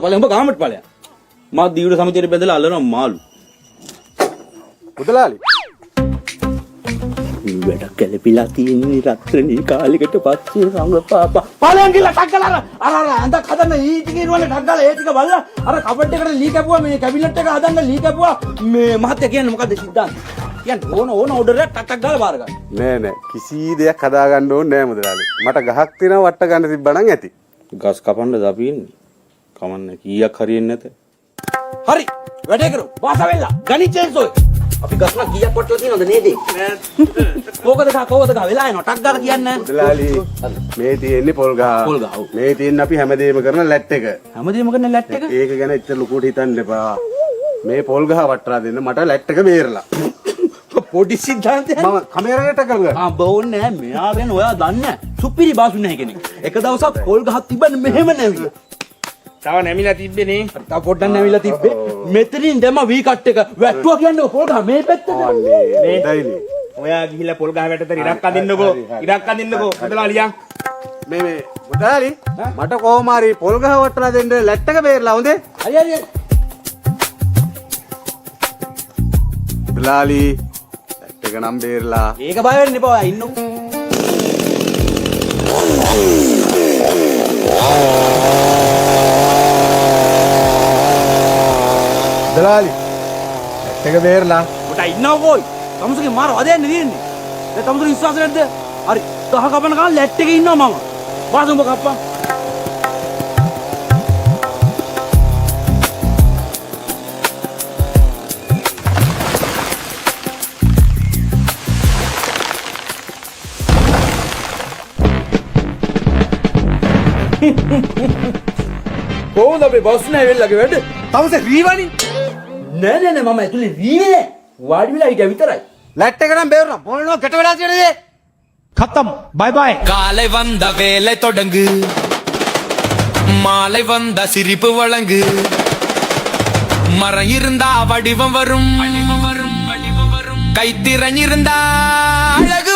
ඵලයන් ඔබ ගාමට ඵලයන්. මා දීවර සමිතියට බැඳලා අල්ලනවා මාළු. මුදලාලි. වැඩ කැලපිලා තියෙන්නේ රත්‍රණී කාලෙකට පස්සේ රංගපාපා. ඵලයන් කියලා ටක් ගාලා අර අඳක් හදන්න ඊටිගේ වල ටක් ගාලා ඒ ටික බලලා අර කබඩ් එකට ලී කැපුවා මේ කැබිනට් එක හදන්න ලී කැපුවා මේ මහත්තයා කියන්නේ මොකද්ද සිද්ධාන්ත? කියන්නේ ඕන ඕඩර් එකක් ටක් ගාලා බාර ගන්න. නෑ කිසි දෙයක් හදා ගන්න ඕනේ නෑ මුදලාලි. මට ගහක් තියෙනවා වට ගන්න තිබ්බනම් ඇති. ගස් කපන්නද අපි ඉන්නේ? කමන්නේ කීයක් හරියන්නේ නැත. හරි වැඩේ කරු. වාස වෙලා. ගනි චේන්සෝ. අපි ගස්න කීයක් වටලා තියෙනවද නේද? කෝකද ගහ වෙලා එනවා. ටක් ගාලා කියන්නේ. මුදලාලි මේ තියෙන්නේ පොල් ගහ. පොල් ගහ. මේ තියෙන්නේ අපි හැමදේම කරන ලැට් එක. හැමදේම කරන ලැට් එක. ඒක ගැන එච්චර ලොකුට හිතන්න එපා. මේ පොල් ගහ වටලා දෙන්න මට ලැට් එක බේරලා. පොඩි සිද්ධාන්තයක්. මම කැමරාවට කරගන්න. බෝන්නේ නැහැ. මෙයා ගැන ඔයා දන්නේ නැහැ. සුපිරි බාසු නැහැ කෙනෙක්. එක දවසක් පොල් ගහක් තිබ්බනේ මෙහෙම නැවිලා. තව නැමිලා තිබ්බේ නේ. තව පොඩ්ඩක් නැවිලා තිබ්බේ. මෙතනින් දැම්ම වී කට් එක වැට්ටුවා කියන්නේ පොල් ගහ මේ පැත්තට. මේ දයිලි. ඔයා ගිහිල්ලා පොල් ගහ වැටතර ඉරක් අදින්නකෝ. ඉරක් අදින්නකෝ. මුදලාලියා. මේ මුදලාලි මට කොහොම හරි පොල් ගහ වටලා දෙන්න ලැට් එක බේරලා හොඳේ. හරි හරි. මුදලාලි ලැට් එක නම් බේරලා. ඒක බය වෙන්න එපා. ඔයා ඉන්නකෝ. මුදලාලි ලැට් එක බේරලා. උට ඉන්නව කොයි? තමුසගේ මාර වදයන්නේ තියෙන්නේ. දැන් තමුසගේ විශ්වාස නැද්ද? හරි. ගහ කපන ගමන් ලැට් එකේ ඉන්නවා මම. වාසුඹ කප්පා. කොහොමද අපි බස් නැහැ වෙල්ලගේ වැඩ? තවසේ රීවනි නෑ මම ඇතුලේ රීවේ වාඩි වෙලා හිටියා විතරයි. ලැට් එක නම් බේරලා මොනෝ ගැට වෙලා තියෙනද? खत्म बाय बाय காலை வந்த வேலை தொடங்கு மாலை வந்த சிரிப்பு வழங்கு மரம் இருந்தா வடிவம் வரும் கைத்திறன் இருந்தா அழகு